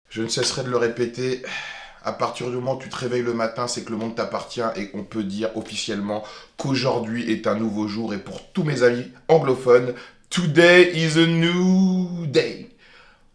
Je ne cesserai de le répéter. À partir du moment où tu te réveilles le matin, c'est que le monde t'appartient et on peut dire officiellement qu'aujourd'hui est un nouveau jour. Et pour tous mes amis anglophones, today is a new day.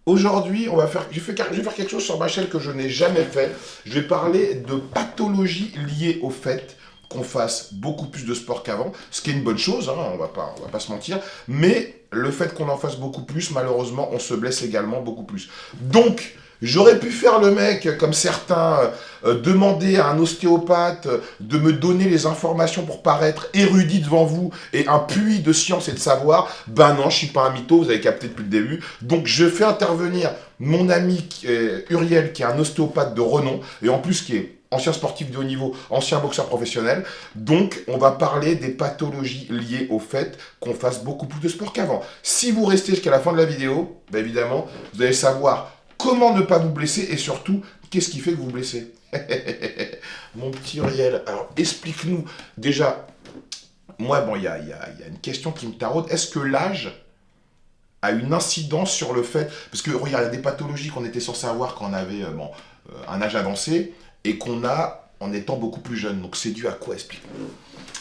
Aujourd'hui, je vais faire quelque chose sur ma chaîne que je n'ai jamais fait. Je vais parler de pathologies liées au fait qu'on fasse beaucoup plus de sport qu'avant, ce qui est une bonne chose, hein, on va pas se mentir, mais le fait qu'on en fasse beaucoup plus, malheureusement, on se blesse également beaucoup plus. Donc, j'aurais pu faire le mec, comme certains, demander à un ostéopathe de me donner les informations pour paraître érudit devant vous et un puits de science et de savoir. Ben non, je suis pas un mytho, vous avez capté depuis le début. Donc je fais intervenir mon ami Uriel, qui est un ostéopathe de renom, et en plus qui est ancien sportif de haut niveau, ancien boxeur professionnel. Donc on va parler des pathologies liées au fait qu'on fasse beaucoup plus de sport qu'avant. Si vous restez jusqu'à la fin de la vidéo, ben évidemment, vous allez savoir comment ne pas vous blesser et surtout, qu'est-ce qui fait que vous vous blessez. Mon petit Uriel, alors explique-nous déjà, moi, bon, il y a une question qui me taraude. Est-ce que l'âge a une incidence sur le fait. Parce que regarde, il y a des pathologies qu'on était censé avoir quand on avait un âge avancé et qu'on a en étant beaucoup plus jeune. Donc c'est dû à quoi, explique-moi.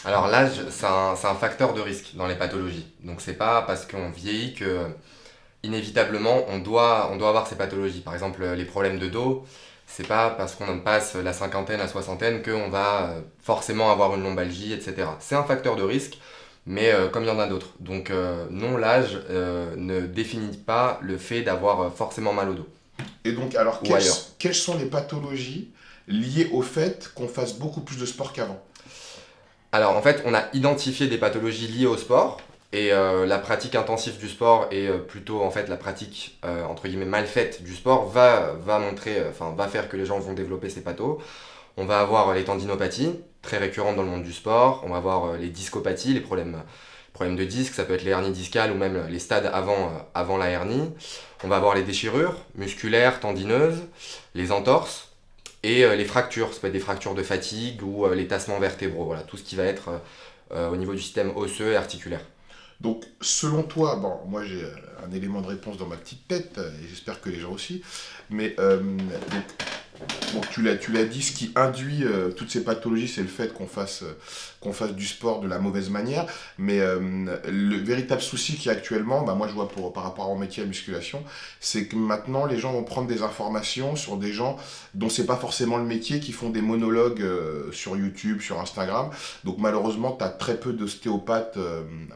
Alors l'âge, c'est un facteur de risque dans les pathologies. Donc c'est pas parce qu'on vieillit que inévitablement on doit avoir ces pathologies. Par exemple les problèmes de dos, c'est pas parce qu'on passe la cinquantaine, la soixantaine qu'on va forcément avoir une lombalgie, etc. C'est un facteur de risque, mais comme il y en a d'autres. Donc non, l'âge ne définit pas le fait d'avoir forcément mal au dos Et donc, alors, ou ailleurs. quelles sont les pathologies liées au fait qu'on fasse beaucoup plus de sport qu'avant? Alors en fait, on a identifié des pathologies liées au sport et la pratique intensive du sport et plutôt en fait la pratique entre guillemets mal faite du sport va montrer, enfin va faire que les gens vont développer ces pathos. On va avoir les tendinopathies, très récurrentes dans le monde du sport. On va avoir les discopathies, les problèmes de disque, ça peut être les hernies discales ou même les stades avant la hernie. On va avoir les déchirures musculaires, tendineuses, les entorses et les fractures. Ça peut être des fractures de fatigue ou les tassements vertébraux. Voilà, tout ce qui va être au niveau du système osseux et articulaire. Donc, selon toi, bon, moi j'ai un élément de réponse dans ma petite tête, et j'espère que les gens aussi, mais donc, bon, tu l'as dit, ce qui induit toutes ces pathologies, c'est le fait qu'on fasse du sport de la mauvaise manière. Mais le véritable souci qu'il y a actuellement, bah, moi je vois par rapport au métier à musculation, c'est que maintenant les gens vont prendre des informations sur des gens dont c'est pas forcément le métier, qui font des monologues sur YouTube, sur Instagram. Donc malheureusement, tu as très peu d'ostéopathes.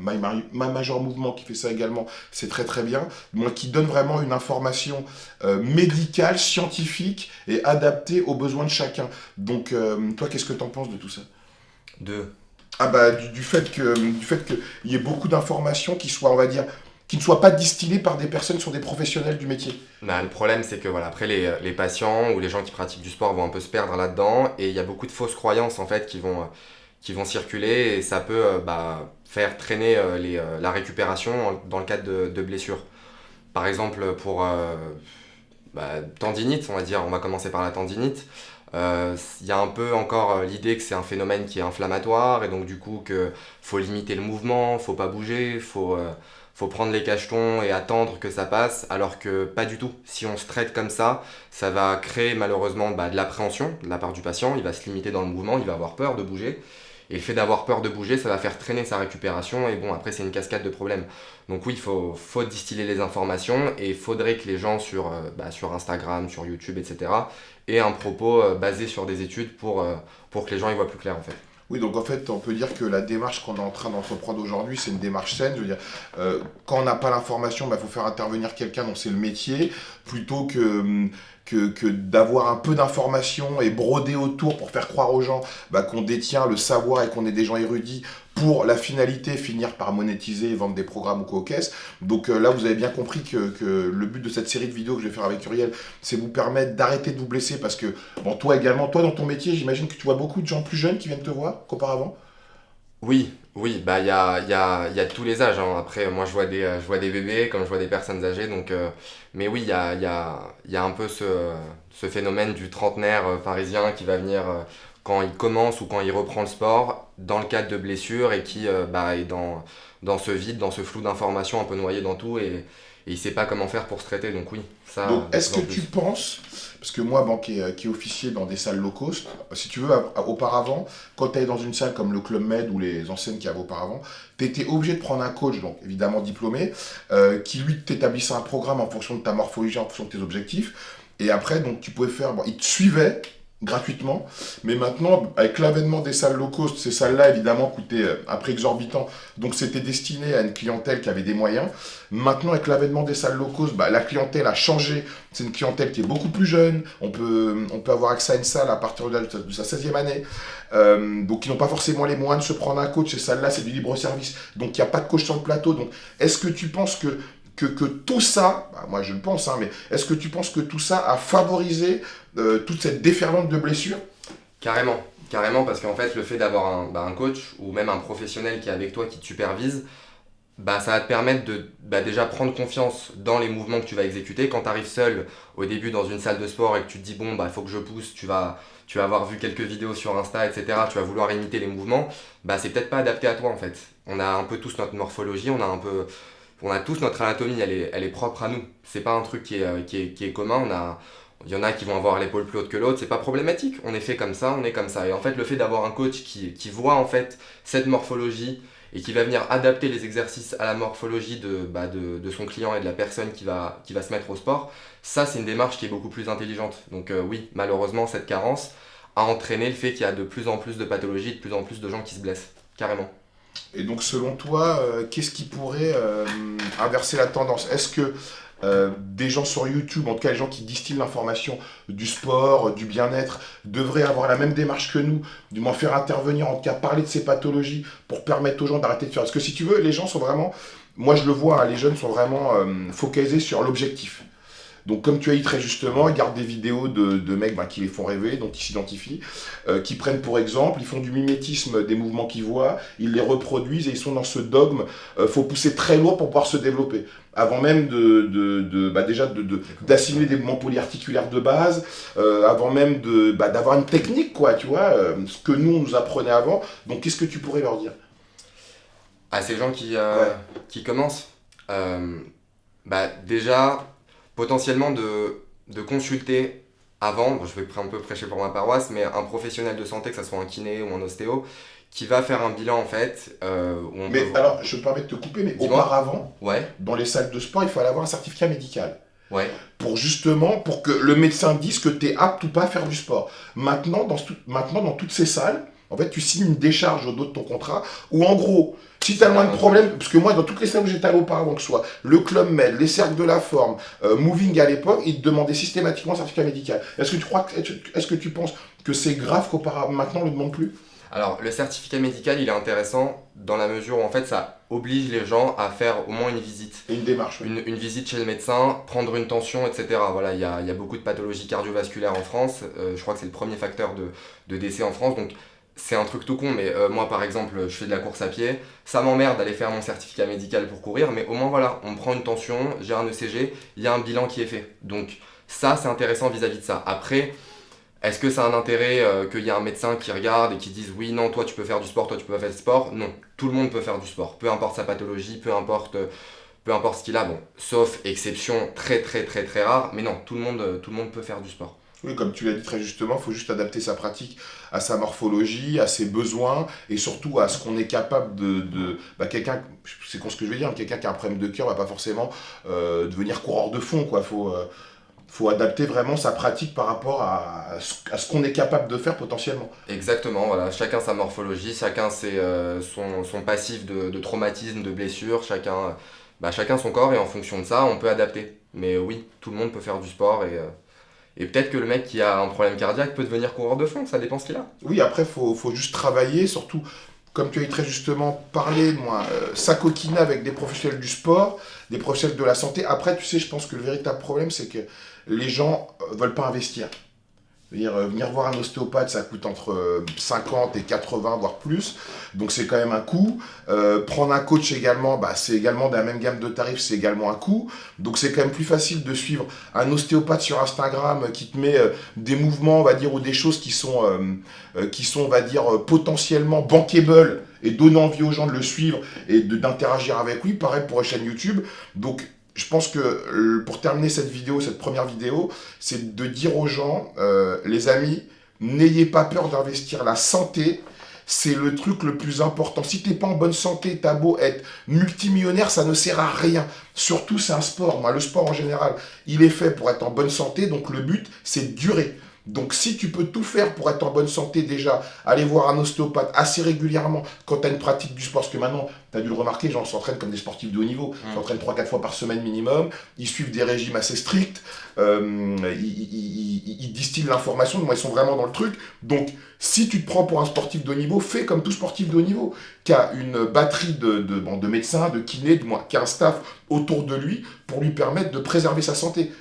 Major Mouvement qui fait ça également, c'est très très bien. Moi, qui donne vraiment une information médicale, scientifique et adaptée aux besoins de chacun. Donc, toi, qu'est-ce que tu en penses de tout ça? Deux. Ah bah, du fait qu'il y ait beaucoup d'informations qui soient, on va dire, qui ne soient pas distillées par des personnes qui sont des professionnels du métier. Bah, le problème, c'est que voilà, après, les patients ou les gens qui pratiquent du sport vont un peu se perdre là-dedans et il y a beaucoup de fausses croyances en fait qui vont circuler et ça peut faire traîner la récupération dans le cadre de blessures. Par exemple, pour tendinite, on va dire, on va commencer par la tendinite. Il y a un peu encore l'idée que c'est un phénomène qui est inflammatoire et donc du coup que faut limiter le mouvement, faut pas bouger, faut prendre les cachetons et attendre que ça passe, alors que pas du tout. Si on se traite comme ça va créer malheureusement de l'appréhension de la part du patient, il va se limiter dans le mouvement, il va avoir peur de bouger. Et le fait d'avoir peur de bouger, ça va faire traîner sa récupération et bon, après c'est une cascade de problèmes. Donc oui, il faut distiller les informations et il faudrait que les gens sur Instagram, sur YouTube, etc. aient un propos basé sur des études pour que les gens y voient plus clair en fait. Oui, donc en fait, on peut dire que la démarche qu'on est en train d'entreprendre aujourd'hui, c'est une démarche saine. Je veux dire, quand on n'a pas l'information, il faut faire intervenir quelqu'un dont c'est le métier, plutôt que d'avoir un peu d'informations et broder autour pour faire croire aux gens qu'on détient le savoir et qu'on est des gens érudits pour la finalité, finir par monétiser et vendre des programmes ou quoi aux caisses. Donc là, vous avez bien compris que le but de cette série de vidéos que je vais faire avec Uriel, c'est vous permettre d'arrêter de vous blesser parce que, bon, toi également, toi dans ton métier, j'imagine que tu vois beaucoup de gens plus jeunes qui viennent te voir qu'auparavant. Oui, oui, il y a tous les âges, hein. Après, moi je vois des bébés comme je vois des personnes âgées, donc, mais oui, il y a un peu ce phénomène du trentenaire parisien qui va venir quand il commence ou quand il reprend le sport dans le cadre de blessures et qui est dans ce vide, dans ce flou d'informations un peu noyé dans tout et et il sait pas comment faire pour se traiter. Donc oui, ça. Donc, de est-ce plus que en plus. tu penses, parce que moi, bon, qui est officier dans des salles low cost, si tu veux, auparavant, quand tu allais dans une salle comme le Club Med ou les anciennes qu'il y avait auparavant, tu étais obligé de prendre un coach, donc évidemment diplômé, qui lui t'établissait un programme en fonction de ta morphologie, en fonction de tes objectifs. Et après, donc, tu pouvais faire, bon, il te suivait gratuitement, mais maintenant, avec l'avènement des salles low cost, ces salles-là, évidemment, coûtaient un prix exorbitant, donc c'était destiné à une clientèle qui avait des moyens. Maintenant, avec l'avènement des salles low cost, bah, la clientèle a changé. C'est une clientèle qui est beaucoup plus jeune. On peut avoir accès à une salle à partir de sa 16e année. Donc, ils n'ont pas forcément les moyens de se prendre un coach. Ces salles-là, c'est du libre service. Donc, il n'y a pas de coach sur le plateau. Donc, est-ce que tu penses que tout ça, bah, moi je le pense, hein, mais est-ce que tu penses que tout ça a favorisé toute cette déferlante de blessures? Carrément, carrément, parce qu'en fait, le fait d'avoir un coach ou même un professionnel qui est avec toi, qui te supervise, bah, ça va te permettre de déjà prendre confiance dans les mouvements que tu vas exécuter. Quand tu arrives seul au début dans une salle de sport et que tu te dis bon, bah, il faut que je pousse, tu vas avoir vu quelques vidéos sur Insta, etc. Tu vas vouloir imiter les mouvements, bah, c'est peut-être pas adapté à toi en fait. On a un peu tous notre morphologie, on a tous notre anatomie, elle est propre à nous. C'est pas un truc qui est commun. Il y en a qui vont avoir l'épaule plus haute que l'autre, c'est pas problématique. On est fait comme ça, on est comme ça. Et en fait, le fait d'avoir un coach qui voit en fait cette morphologie et qui va venir adapter les exercices à la morphologie de son client et de la personne qui va se mettre au sport, ça c'est une démarche qui est beaucoup plus intelligente. Donc oui, malheureusement, cette carence a entraîné le fait qu'il y a de plus en plus de pathologies, de plus en plus de gens qui se blessent. Carrément. Et donc, selon toi, qu'est-ce qui pourrait inverser la tendance? Est-ce que des gens sur YouTube, en tout cas les gens qui distillent l'information du sport, du bien-être, devraient avoir la même démarche que nous, du moins faire intervenir, en tout cas parler de ces pathologies pour permettre aux gens d'arrêter de faire. Parce que si tu veux, les gens sont vraiment, moi je le vois, hein, les jeunes sont vraiment focalisés sur l'objectif. Donc, comme tu as dit très justement, ils regardent des vidéos de mecs qui les font rêver, donc ils s'identifient, qui prennent pour exemple, ils font du mimétisme des mouvements qu'ils voient, ils les reproduisent et ils sont dans ce dogme, faut pousser très lourd pour pouvoir se développer. Avant même d'assimiler des mouvements polyarticulaires de base, avant même d'avoir une technique, quoi, tu vois, ce que nous, on nous apprenait avant. Donc, qu'est-ce que tu pourrais leur dire? À ces gens Ouais. qui commencent, déjà, potentiellement de consulter avant, bon, je vais un peu prêcher pour ma paroisse, mais un professionnel de santé, que ce soit un kiné ou un ostéo, qui va faire un bilan en fait, où on peut Mais voir. alors, je me permets de te couper, mais Dis-moi. auparavant, Ouais, dans les salles de sport, il fallait avoir un certificat médical. ouais, Pour que le médecin dise que tu es apte ou pas à faire du sport. Maintenant, dans toutes ces salles, en fait, tu signes une décharge au dos de ton contrat, où en gros, si tu as moins de problèmes, parce que moi, dans toutes les salles où j'étais allé auparavant, que ce soit le Club Med, les Cercles de la Forme, Moving à l'époque, ils te demandaient systématiquement un certificat médical. Est-ce que tu penses que c'est grave qu'auparavant, maintenant, on ne le demande plus? alors le certificat médical il est intéressant dans la mesure où en fait ça oblige les gens à faire au moins une visite. Et une démarche, oui. Une visite chez le médecin, prendre une tension, etc. Voilà, il y a beaucoup de pathologies cardiovasculaires en France. Je crois que c'est le premier facteur de décès en France. Donc c'est un truc tout con, mais moi par exemple, je fais de la course à pied. Ça m'emmerde d'aller faire mon certificat médical pour courir, mais au moins voilà, on me prend une tension, j'ai un ECG, il y a un bilan qui est fait. Donc ça c'est intéressant vis-à-vis de ça. Après, est-ce que ça a un intérêt qu'il y ait un médecin qui regarde et qui dise oui, non, toi tu peux faire du sport, toi tu peux pas faire du sport? Non, tout le monde peut faire du sport, peu importe sa pathologie, peu importe ce qu'il a, bon, sauf exception très très très très rare, mais non, tout le monde peut faire du sport. Oui, comme tu l'as dit très justement, il faut juste adapter sa pratique à sa morphologie, à ses besoins et surtout à ce qu'on est capable quelqu'un, c'est con ce que je veux dire, quelqu'un qui a un problème de cœur va pas forcément devenir coureur de fond, quoi. Faut adapter vraiment sa pratique par rapport à ce qu'on est capable de faire potentiellement. Exactement, voilà, chacun sa morphologie, chacun son passif de traumatisme, de blessure, chacun son corps et en fonction de ça, on peut adapter. Mais oui, tout le monde peut faire du sport et peut-être que le mec qui a un problème cardiaque peut devenir coureur de fond, ça dépend ce qu'il a. Oui, après, faut juste travailler, surtout, comme tu as dit très justement, parler, moi, s'acoquiner avec des professionnels du sport, des professionnels de la santé. Après, tu sais, je pense que le véritable problème, c'est que les gens veulent pas investir. C'est-à-dire, venir voir un ostéopathe, ça coûte entre 50 et 80, voire plus. Donc, c'est quand même un coût. Prendre un coach également, c'est également de la même gamme de tarifs, c'est également un coût. Donc, c'est quand même plus facile de suivre un ostéopathe sur Instagram qui te met des mouvements, on va dire, ou des choses qui sont, on va dire, potentiellement bankable et donnant envie aux gens de le suivre et d'interagir avec lui. Pareil pour une chaîne YouTube. Donc, je pense que pour terminer cette vidéo, cette première vidéo, c'est de dire aux gens, les amis, n'ayez pas peur d'investir. La santé, c'est le truc le plus important. Si t'es pas en bonne santé, t'as beau être multimillionnaire, ça ne sert à rien. Surtout, c'est un sport. Moi, le sport en général, il est fait pour être en bonne santé, donc le but, c'est de durer. Donc si tu peux tout faire pour être en bonne santé déjà, aller voir un ostéopathe assez régulièrement quand tu as une pratique du sport, parce que maintenant, tu as dû le remarquer, les gens s'entraînent comme des sportifs de haut niveau, ils s'entraînent 3-4 fois par semaine minimum, ils suivent des régimes assez stricts, ils distillent l'information, moi ils sont vraiment dans le truc. Donc si tu te prends pour un sportif de haut niveau, fais comme tout sportif de haut niveau, qui a une batterie de médecins, de kinés, qui a un staff autour de lui pour lui permettre de préserver sa santé.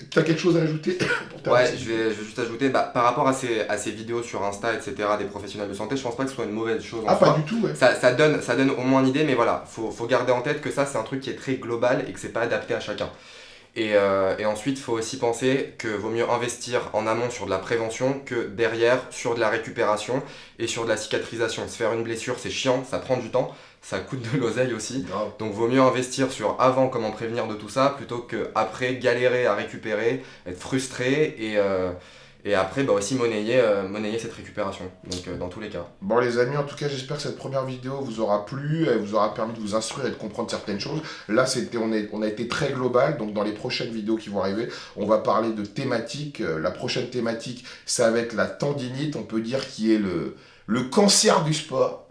Tu as quelque chose à ajouter pour Ouais, je vais juste ajouter, par rapport à ces vidéos sur Insta, etc., des professionnels de santé, je pense pas que ce soit une mauvaise chose en Ah, soi. pas du tout, ouais. Ça donne au moins une idée, mais voilà, faut garder en tête que ça, c'est un truc qui est très global et que c'est pas adapté à chacun. Et ensuite, il faut aussi penser que vaut mieux investir en amont sur de la prévention que derrière sur de la récupération et sur de la cicatrisation. Se faire une blessure, c'est chiant, ça prend du temps, ça coûte de l'oseille aussi. Grave. Donc vaut mieux investir sur avant comment prévenir de tout ça plutôt que après galérer à récupérer, être frustré et après aussi monnayer cette récupération. Donc dans tous les cas. Bon les amis, en tout cas j'espère que cette première vidéo vous aura plu, elle vous aura permis de vous instruire et de comprendre certaines choses. Là on a été très global, donc dans les prochaines vidéos qui vont arriver, on va parler de thématiques. La prochaine thématique, ça va être la tendinite, on peut dire qui est le cancer du sport.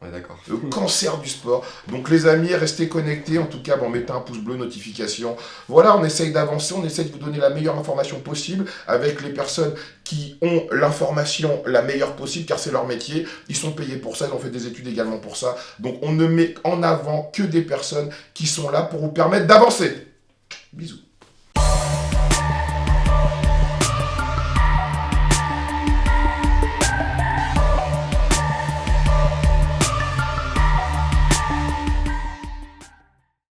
Ouais, d'accord. Le cancer du sport. Donc les amis, restez connectés. En tout cas, mettez un pouce bleu, notification. Voilà, on essaye d'avancer, on essaye de vous donner la meilleure information possible avec les personnes qui ont l'information la meilleure possible, car c'est leur métier. Ils sont payés pour ça, ils ont fait des études également pour ça. Donc on ne met en avant que des personnes qui sont là pour vous permettre d'avancer. Bisous.